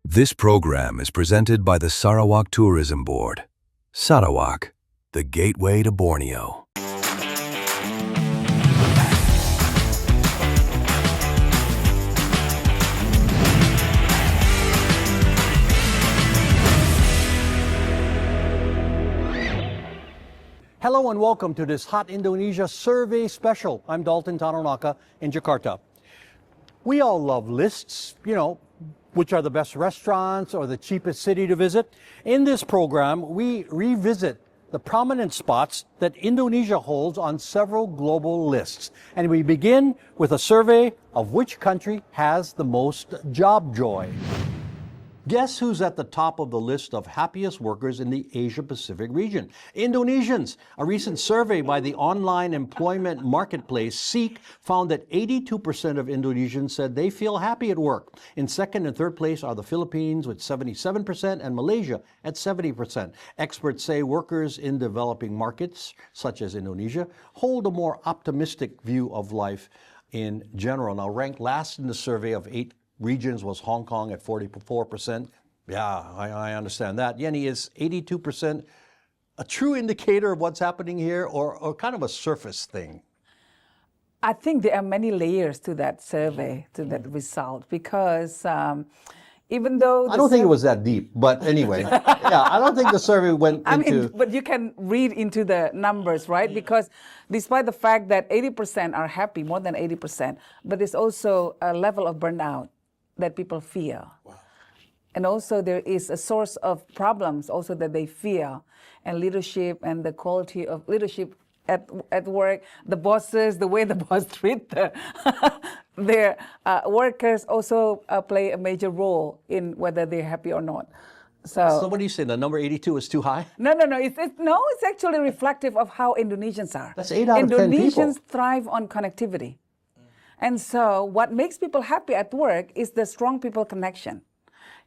This program is presented by the Sarawak Tourism Board. Sarawak, the gateway to Borneo. Hello and welcome to this Hot Indonesia Survey Special. I'm Dalton Tanonaka in Jakarta. We all love lists, which are the best restaurants or the cheapest city to visit. In this program, we revisit the prominent spots that Indonesia holds on several global lists. And we begin with a survey of which country has the most job joy. Guess who's at the top of the list of happiest workers in the Asia-Pacific region? Indonesians. A recent survey by the online employment marketplace Seek found that 82% of Indonesians said they feel happy at work. In second and third place are the Philippines with 77% and Malaysia at 70%. Experts say workers in developing markets, such as Indonesia, hold a more optimistic view of life in general. Now, ranked last in the survey of 8 regions was Hong Kong at 44%. Yeah, I understand that. Yenny, is 82% a true indicator of what's happening here or kind of a surface thing? I think there are many layers to that survey, to that result, because even though... I don't think it was that deep, but anyway. Yeah, I don't think the survey went into... but you can read into the numbers, right? Because despite the fact that 80% are happy, more than 80%, but there's also a level of burnout that people fear. Wow. And also there is a source of problems also that they fear, and leadership and the quality of leadership at work, the bosses, the way the boss treat their workers also play a major role in whether they're happy or not. So what do you say, the number 82 is too high? No. It's actually reflective of how Indonesians are. That's 8 out of 10 people. Indonesians thrive on connectivity. And so what makes people happy at work is the strong people connection,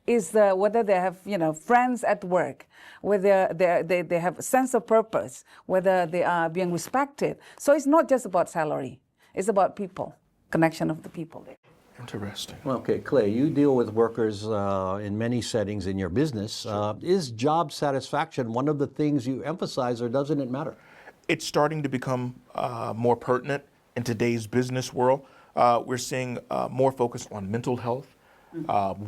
is whether they have friends at work, whether they have a sense of purpose, whether they are being respected. So it's not just about salary, it's about people, connection of the people there. Interesting. Okay, Clay, you deal with workers in many settings in your business. Sure. Is job satisfaction one of the things you emphasize, or doesn't it matter? It's starting to become more pertinent in today's business world. We're seeing more focus on mental health,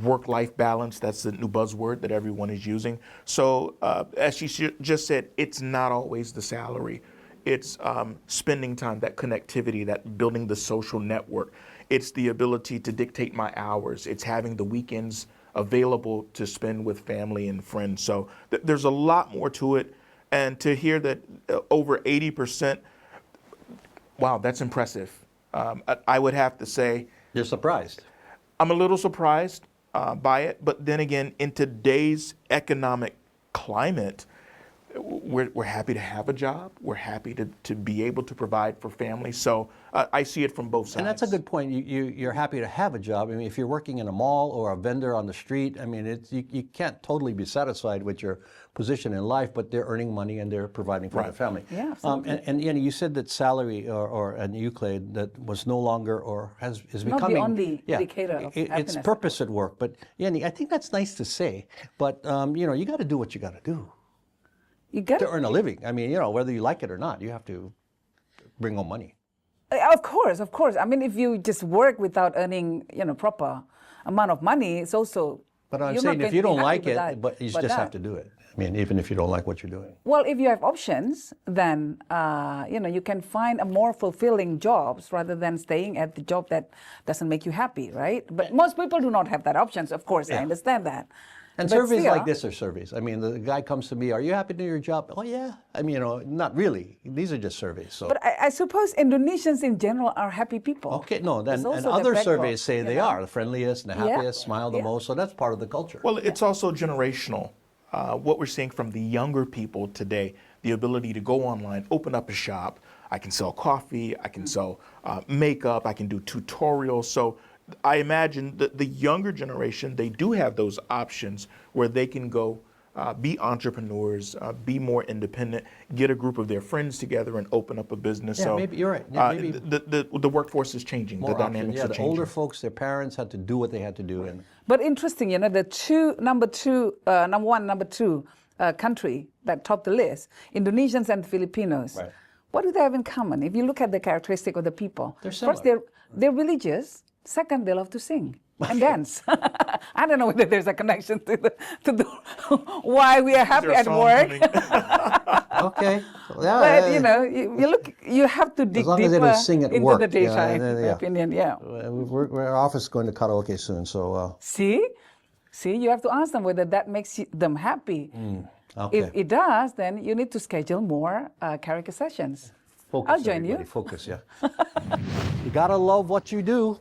work-life balance. That's the new buzzword that everyone is using. So as she just said, it's not always the salary. It's spending time, that connectivity, that building the social network. It's the ability to dictate my hours. It's having the weekends available to spend with family and friends. So there's a lot more to it. And to hear that over 80%, wow, that's impressive. I would have to say... You're surprised. I'm a little surprised by it, but then again, in today's economic climate, we're happy to have a job. We're happy to be able to provide for families. So I see it from both sides. And that's a good point. You're happy to have a job. I mean, if you're working in a mall or a vendor on the street, I mean, you can't totally be satisfied with your position in life, but they're earning money and they're providing for their family. Yeah, absolutely. And you said that salary and Euclid that was no longer or is becoming... Not the only indicator of happiness. It's purpose at work. But Yenny, I think that's nice to say. But you got to do what you got to do. You got to earn a living. I mean, whether you like it or not, you have to bring home money. Of course. I mean, if you just work without earning, proper amount of money, it's also... But I'm saying if you don't like it, but you just have to do it. I mean, even if you don't like what you're doing. Well, if you have options, then, you can find a more fulfilling jobs rather than staying at the job that doesn't make you happy, right? But most people do not have that options, of course. Yeah. I understand that. And but surveys like this are surveys. I mean, the guy comes to me, are you happy to do your job? Oh, yeah. I mean, not really. These are just surveys. So. But I suppose Indonesians in general are happy people. Okay, no. And other surveys say they are the friendliest and the happiest, smile the most. So that's part of the culture. Well, it's also generational. What we're seeing from the younger people today, the ability to go online, open up a shop. I can sell coffee. I can sell makeup. I can do tutorials. So I imagine that the younger generation, they do have those options where they can go be entrepreneurs, be more independent, get a group of their friends together and open up a business. Yeah, so maybe you're right. Yeah, maybe the workforce is changing. more The options. dynamics Yeah, are the changing. older folks, their parents had to do what they had to do. And But interesting, you know, the number one, number two country that topped the list, Indonesians and Filipinos. Right. What do they have in common? If you look at the characteristic of the people, They're first similar. they're religious. Second, they love to sing and dance. I don't know whether there's a connection to the why we are happy Is there a at song work. coming? okay, yeah, But you know, you have to dig long as they deeper don't sing at into work, the yeah, daytime. yeah, in my yeah. opinion, yeah. our office is going to karaoke soon, so See, you have to ask them whether that makes them happy. okay. If it does, then you need to schedule more karaoke sessions. Focus, I'll join you. everybody, focus, yeah. You gotta love what you do.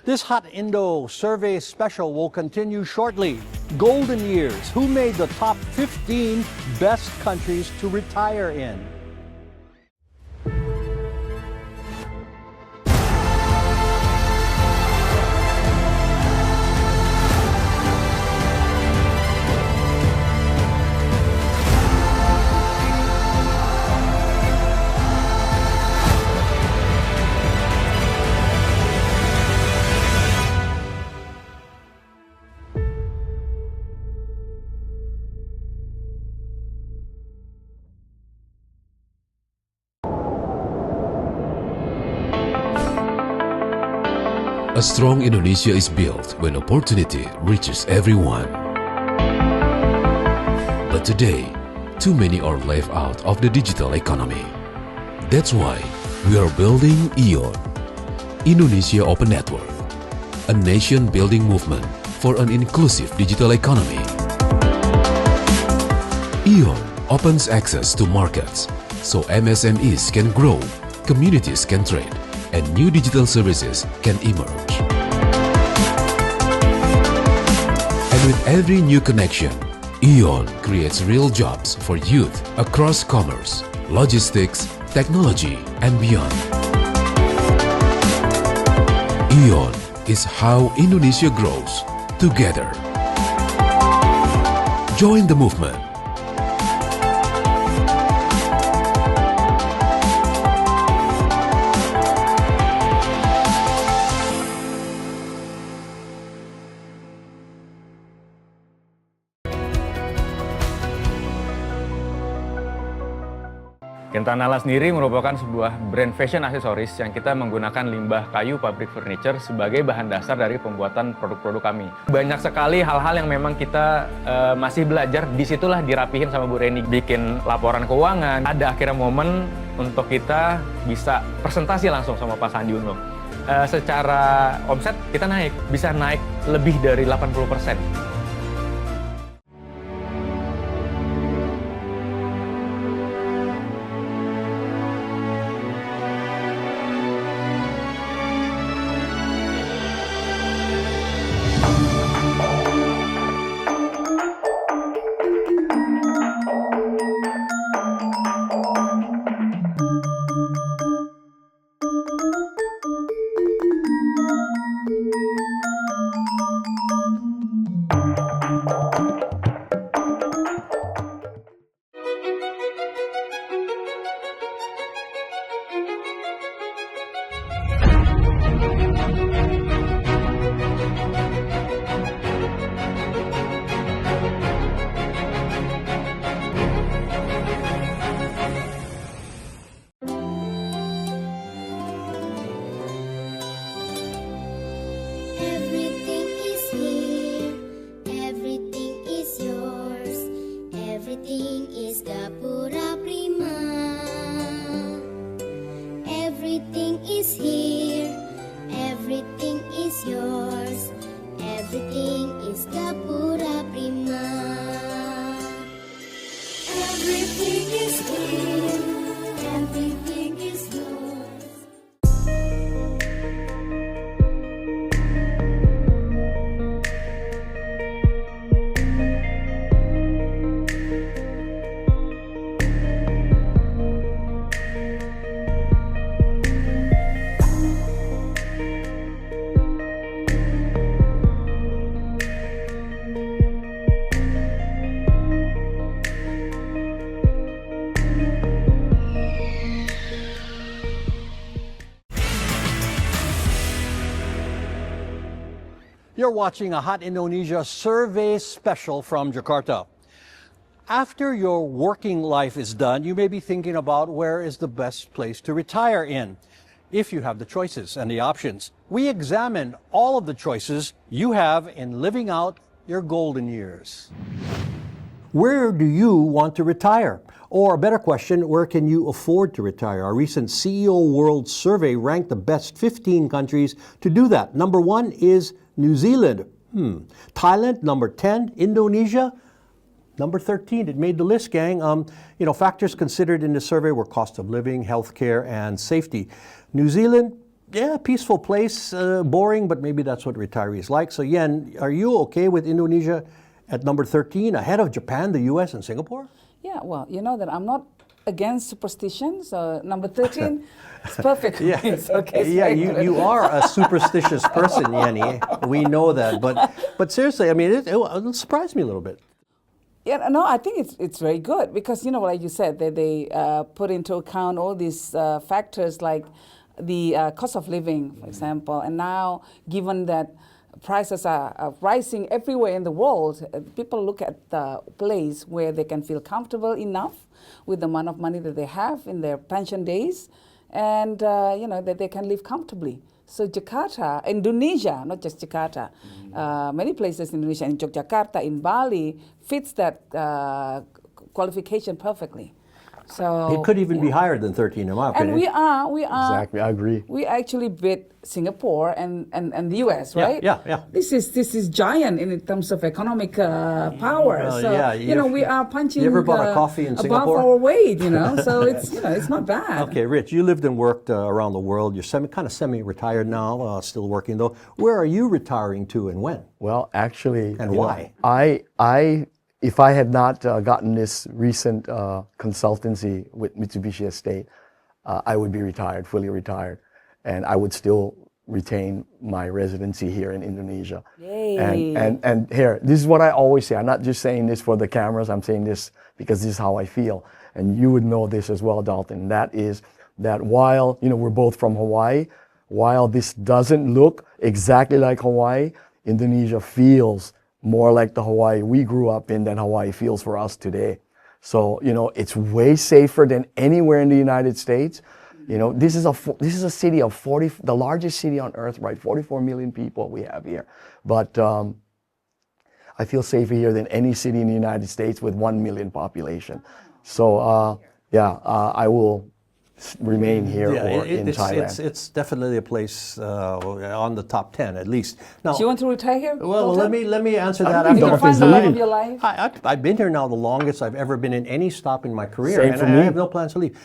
This Hot Indo Survey Special will continue shortly. Golden Years, who made the top 15 best countries to retire in? A strong Indonesia is built when opportunity reaches everyone. But today, too many are left out of the digital economy. That's why we are building ION, Indonesia Open Network, a nation-building movement for an inclusive digital economy. ION opens access to markets so MSMEs can grow, communities can trade, and new digital services can emerge. And with every new connection, ION creates real jobs for youth across commerce, logistics, technology, and beyond. ION is how Indonesia grows together. Join the movement. Kentanala sendiri merupakan sebuah brand fashion aksesoris yang kita menggunakan limbah kayu pabrik furniture sebagai bahan dasar dari pembuatan produk-produk kami. Banyak sekali hal-hal yang memang kita masih belajar, disitulah dirapihin sama Bu Reni. Bikin laporan keuangan, ada akhirnya momen untuk kita bisa presentasi langsung sama Pak Sandiaga Uno. Secara omset kita bisa naik lebih dari 80%. Everything is here, everything is yours, everything is Gapura Prima. Everything is here, everything is yours, everything is Gapura Prima. Everything is here, everything is yours. You're watching a Hot Indonesia Survey Special from Jakarta. After your working life is done, you may be thinking about where is the best place to retire in, if you have the choices and the options. We examine all of the choices you have in living out your golden years. Where do you want to retire? Or a better question, where can you afford to retire? Our recent CEO World Survey ranked the best 15 countries to do that. Number 1 is New Zealand. Thailand, number 10. Indonesia, number 13. It made the list, gang. Factors considered in the survey were cost of living, healthcare, and safety. New Zealand, yeah, peaceful place, boring, but maybe that's what retirees like. So Yen, are you okay with Indonesia at number 13, ahead of Japan, the US, and Singapore? Yeah, well, you know that I'm not against superstition, so number 13 is perfect. Yeah, It's okay. yeah, you are a superstitious person, Yenny. We know that, but seriously, I mean, it surprised me a little bit. Yeah, no, I think it's very good because, like you said, they put into account all these factors like the cost of living, for example, and now given that prices are rising everywhere in the world, people look at the place where they can feel comfortable enough with the amount of money that they have in their pension days, and that they can live comfortably. So Jakarta, Indonesia, not just Jakarta, many places in Indonesia, in Yogyakarta, in Bali, fits that qualification perfectly. So It could even be higher than 13, in my opinion. And we are Exactly, I agree. We actually beat Singapore and the US, Yeah, right? yeah. This is giant in terms of economic power. So yeah, we are punching. you ever bought a coffee in above Singapore? our weight, So it's not bad. Okay, Rich, you lived and worked around the world. You're semi-retired now, still working though. Where are you retiring to and when? Well, actually, And you know, why? If I had not gotten this recent consultancy with Mitsubishi Estate, I would be retired, fully retired, and I would still retain my residency here in Indonesia. Yay. And here, this is what I always say. I'm not just saying this for the cameras. I'm saying this because this is how I feel, and you would know this as well, Dalton. That is that while we're both from Hawaii, while this doesn't look exactly like Hawaii, Indonesia feels more like the Hawaii we grew up in than Hawaii feels for us today. So, it's way safer than anywhere in the United States. This is a city of the largest city on earth, right? 44 million people we have here. But I feel safer here than any city in the United States with 1 million population. So, I will remain here or in Thailand. It's definitely a place on the top 10 at least. Now, Do you want to retire here? well, Dalton? let me answer that. think You can Dalton's find the love leaving. of your life. I've been here now the longest I've ever been in any stop in my career, Same and for I me. have no plans to leave.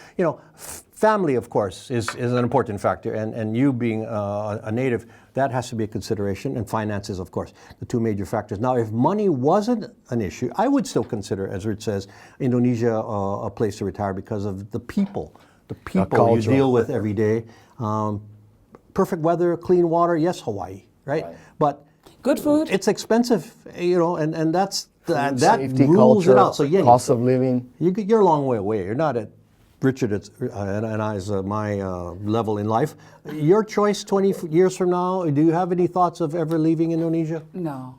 Family, of course, is an important factor, and you being a native, that has to be a consideration, and finances, of course, the two major factors. Now, if money wasn't an issue, I would still consider, as Rich says, Indonesia a place to retire because of the people. The people you culture. deal with every day. Perfect weather, clean water, yes, Hawaii, right? But Good food. it's expensive, and that's that Safety, rules culture, it out. So yeah, cost of living. you're a long way away. You're not at Richard and I's my level in life. Your choice 20 years from now, do you have any thoughts of ever leaving Indonesia? No.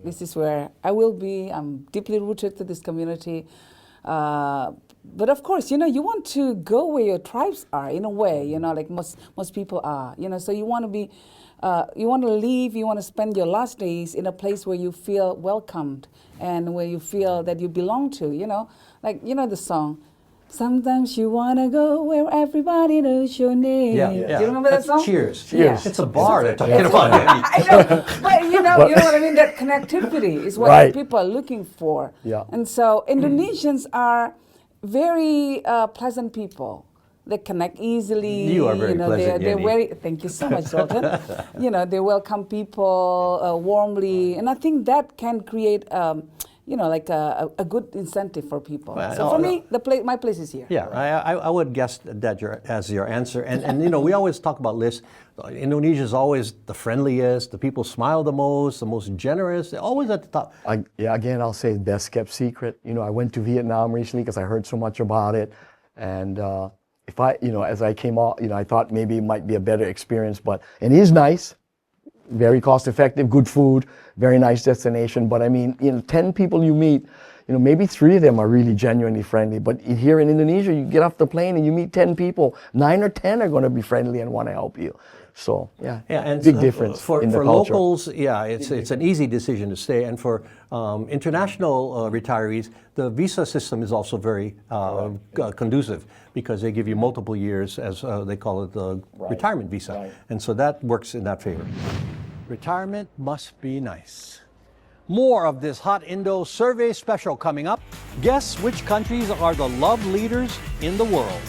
This is where I will be. I'm deeply rooted to this community. But of course, you want to go where your tribes are in a way, like most people are, so you want to be, you want to leave, you want to spend your last days in a place where you feel welcomed and where you feel that you belong to, like, the song, sometimes you want to go where everybody knows your name. Yeah. Do you remember that That's song? Cheers. Yeah. It's a bar they're talking about. I know, but you know what I mean. That connectivity is what Right. people are looking for. Yeah. And so Indonesians are very pleasant people. They connect easily. You are very pleasant, They're Yenny. very. Thank you so much, Dalton. They welcome people warmly, and I think that can create. Like a good incentive for people. Well, So for me, my place is here. Yeah, I would guess that as your answer. And we always talk about lists. Indonesia is always the friendliest, the people smile the most generous, they're always at the top. Again, I'll say best kept secret. I went to Vietnam recently because I heard so much about it. And as I came out, I thought maybe it might be a better experience, and it is nice. very cost effective, good food, very nice destination. But I mean, 10 people you meet, maybe 3 of them are really genuinely friendly. But here in Indonesia, you get off the plane and you meet 10 people, 9 or 10 are going to be friendly and want to help you. So and big difference for in the culture. locals. Yeah, it's an easy decision to stay, and for international retirees, the visa system is also very conducive because they give you multiple years, as they call it, the retirement visa, and so that works in that favor. Retirement must be nice. More of this Hot Indo survey special coming up. Guess which countries are the love leaders in the world?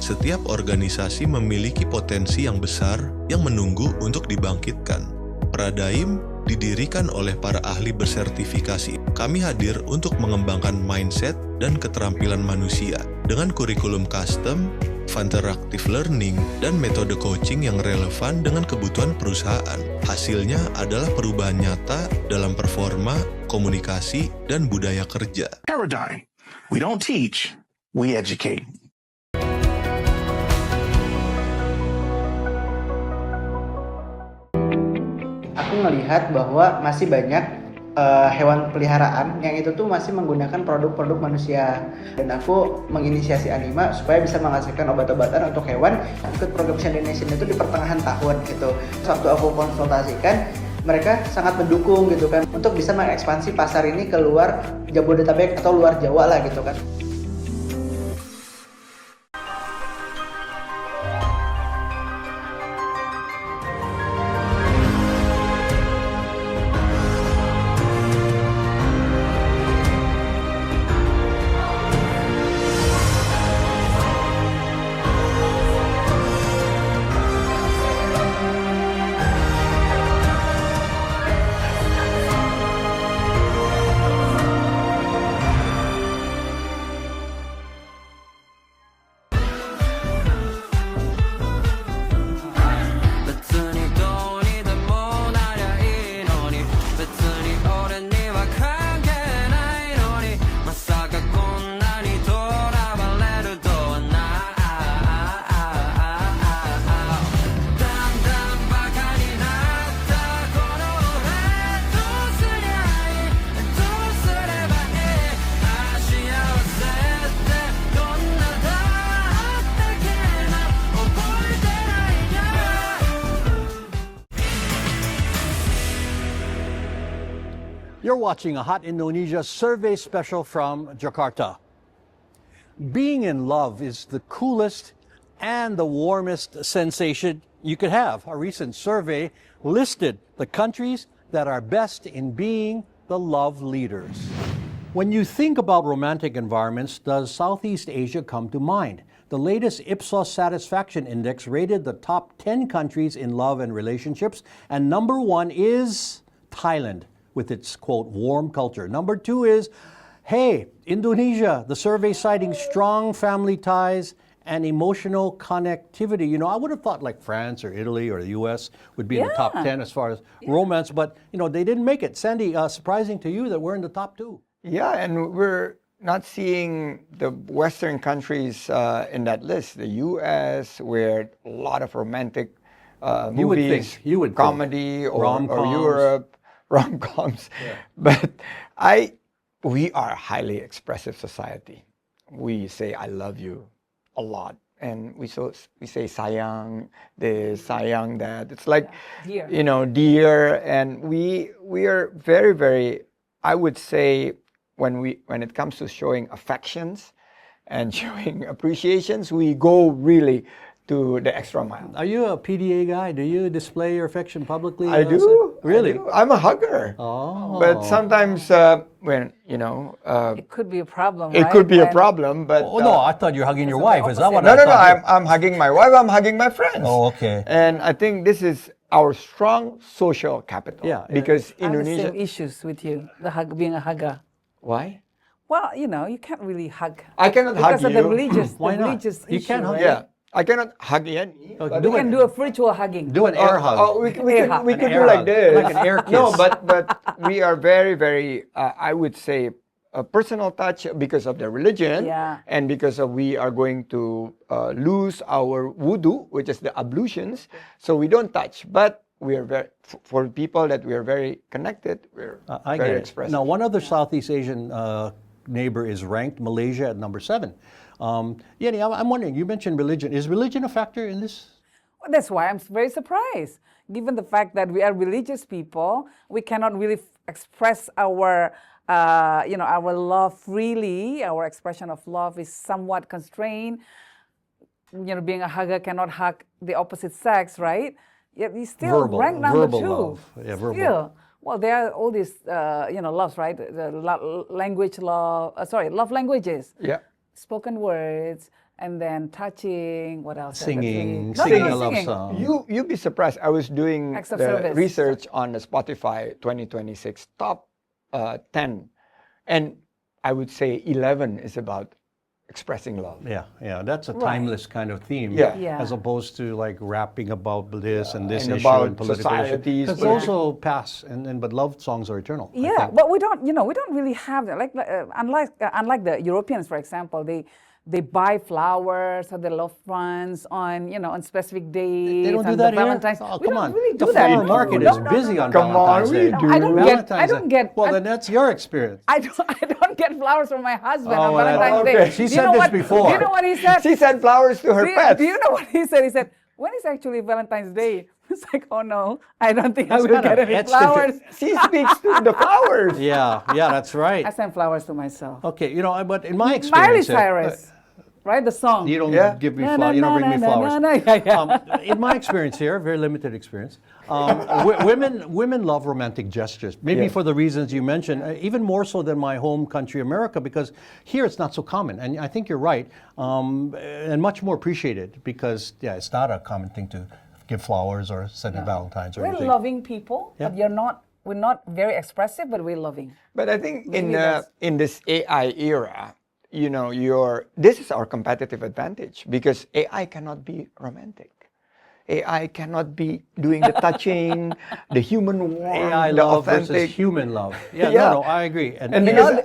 Setiap organisasi memiliki potensi yang besar yang menunggu untuk dibangkitkan. Pradaim didirikan oleh para ahli bersertifikasi. Kami hadir untuk mengembangkan mindset dan keterampilan manusia dengan kurikulum custom, interactive learning, dan metode coaching yang relevan dengan kebutuhan perusahaan. Hasilnya adalah perubahan nyata dalam performa, komunikasi, dan budaya kerja. Paradigm. We don't teach, we educate. Aku melihat bahwa masih banyak hewan peliharaan yang itu tuh masih menggunakan produk-produk manusia, dan aku menginisiasi Anima supaya bisa menghasilkan obat-obatan untuk hewan. Ikut program Indonesia itu di pertengahan tahun gitu. Waktu aku konsultasikan, mereka sangat mendukung gitu kan untuk bisa mengekspansi pasar ini keluar Jabodetabek atau luar Jawa lah gitu kan. You're watching a Hot Indonesia survey special from Jakarta. Being in love is the coolest and the warmest sensation you could have. A recent survey listed the countries that are best in being the love leaders. When you think about romantic environments, does Southeast Asia come to mind? The latest Ipsos Satisfaction Index rated the top 10 countries in love and relationships, and number 1 is Thailand, with its, quote, warm culture. Number 2 is, Indonesia, the survey citing strong family ties and emotional connectivity. I would have thought like France or Italy or the US would be in the top 10 as far as romance, but, they didn't make it. Sandy, surprising to you that we're in the top 2. Yeah, and we're not seeing the Western countries in that list. The US, where a lot of romantic movies, you would comedy, think. or Europe, rom-coms. Yeah. But we are a highly expressive society. We say "I love you" a lot, and we say "sayang this, sayang that." It's like dear, and we are very, very. I would say when it comes to showing affections and showing appreciations, we go really to the extra mile. Are you a PDA guy? Do you display your affection publicly? I do. Really? I do. I'm a hugger. Oh. But sometimes when it could be a problem. It could be a problem. But no, I thought you're hugging your wife. Is that what? No. I'm hugging my wife. I'm hugging my friends. Oh, okay. And I think this is our strong social capital. Yeah. Because I have the Indonesia. same issues with you. Being a hugger. Why? Well, you can't really hug. I cannot hug because of the you. religious. Why the not? religious You issue, can't hug right? Yeah, I cannot hug Yenny. Okay, but do We can it. do a virtual hugging. Do an air hug. we Air could, hug. we An could air do like hug, this. like an air No, kiss. but we are very, very, I would say, a personal touch because of the religion. Yeah. And because of we are going to lose our wudu, which is the ablutions. So we don't touch. But we are very, for people that we are very connected, we're I very get it. expressive. Now, one other Southeast Asian neighbor is ranked Malaysia at number 7. Yenny, I'm wondering, you mentioned religion. Is religion a factor in this? Well, that's why I'm very surprised. Given the fact that we are religious people, we cannot really express our, our love freely. Our expression of love is somewhat constrained. Being a hugger cannot hug the opposite sex, right? Yet we still Verbal- rank number verbal 2. love. Yeah, verbal. Still. Well, there are all these, loves, right? Language love, love languages. Yeah. Spoken words, and then touching, what else? Singing, No, singing no, a love singing. song. You'd be surprised. I was doing Acts of the service. research on the Spotify 2026 top 10, and I would say 11 is about expressing love. Yeah, that's a Right. timeless kind of theme. Yeah. Yeah. As opposed to like rapping about this and this and issue about and political issue. societies, Because but- also pass, but love songs are eternal. I Yeah, think. but we don't really have that. Unlike the Europeans, for example, they buy flowers for their loved ones on specific days. They don't do on that the here? Valentine's. Oh, we come don't on. really do The that. flower market is busy on Come on, Valentine's we Day. do. I don't get. Valentine's Day. Well, I- then that's your experience. I don't get flowers from my husband Oh, on well, Valentine's okay. Day. She Do you said know this what- before. Do you know what he said? She sent flowers to her pets. Do you know what he said? He said, "When is actually Valentine's Day?" It's like, oh no, I don't think That's I will kind of get any etched into- flowers. She speaks to the flowers. Yeah, that's right. I send flowers to myself. Okay, but in my Miley experience, Cyrus, right? The song. you don't Yeah. give me Na, flowers. na, You don't na, bring me na, flowers. na, na, yeah. In my experience here, very limited experience, women love romantic gestures. Maybe Yeah. for the reasons you mentioned, even more so than my home country, America, because here it's not so common. And I think you're right, and much more appreciated because it's not a common thing to give flowers or send Valentines or We're anything. loving people, Yeah. but we're not very expressive, but we're loving. But I think Maybe that's- in this AI era, this is our competitive advantage because AI cannot be romantic. AI cannot be doing the touching, the human warmth, AI the love authentic. versus human love. Yeah, Yeah. no, I agree. And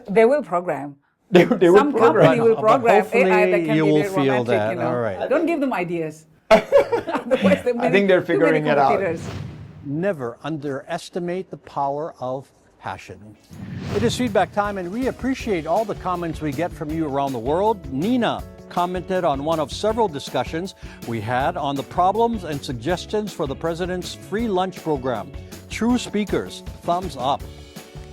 They will program. They will Some program. company will But program hopefully AI that can you be will very feel romantic, that. All right. Don't give them ideas. Otherwise, I think they're figuring it out. Never underestimate the power of passion. It is feedback time, and we appreciate all the comments we get from you around the world. Nina commented on one of several discussions we had on the problems and suggestions for the President's free lunch program. True speakers, thumbs up.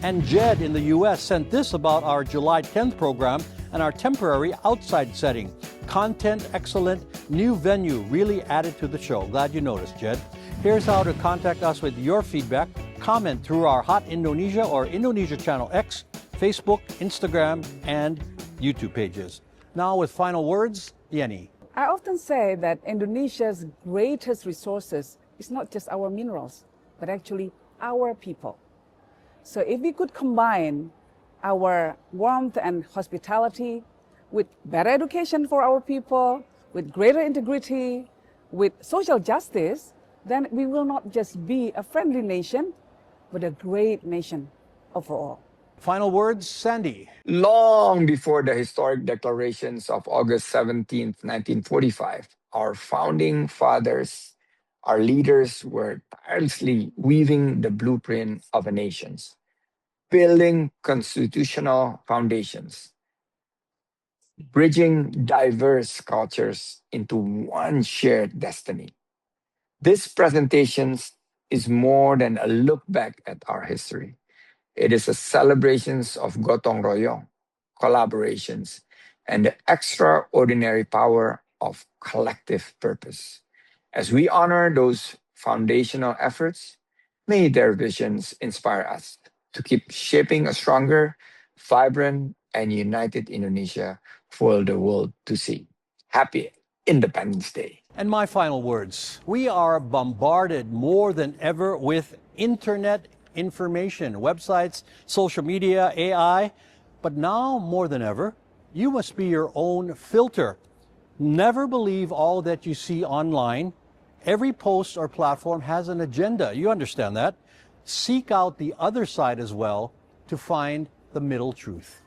And Jed in the U.S. sent this about our July 10th program and our temporary outside setting. Content excellent, new venue really added to the show. Glad you noticed, Jed. Here's how to contact us with your feedback. Comment through our Hot Indonesia or Indonesia Channel X, Facebook, Instagram, and YouTube pages. Now with final words, Yenny. I often say that Indonesia's greatest resources is not just our minerals, but actually our people. So if we could combine our warmth and hospitality with better education for our people, with greater integrity, with social justice, then we will not just be a friendly nation, but a great nation overall. Final words, Sandy. Long before the historic declarations of August 17th, 1945, our founding fathers, our leaders were tirelessly weaving the blueprint of a nation, building constitutional foundations, bridging diverse cultures into one shared destiny. This presentation is more than a look back at our history. It is a celebration of gotong royong, collaborations, and the extraordinary power of collective purpose. As we honor those foundational efforts, may their visions inspire us to keep shaping a stronger, vibrant, and united Indonesia for the world to see. Happy Independence Day. And my final words. We are bombarded more than ever with internet information, websites, social media, AI. But now more than ever, you must be your own filter. Never believe all that you see online. Every post or platform has an agenda. You understand that? Seek out the other side as well to find the middle truth.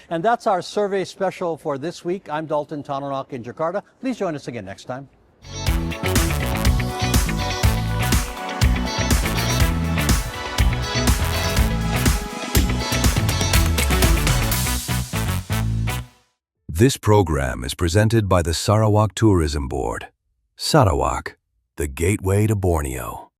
And that's our survey special for this week. I'm Dalton Tanonaka in Jakarta. Please join us again next time. This program is presented by the Sarawak Tourism Board. Sarawak, the gateway to Borneo.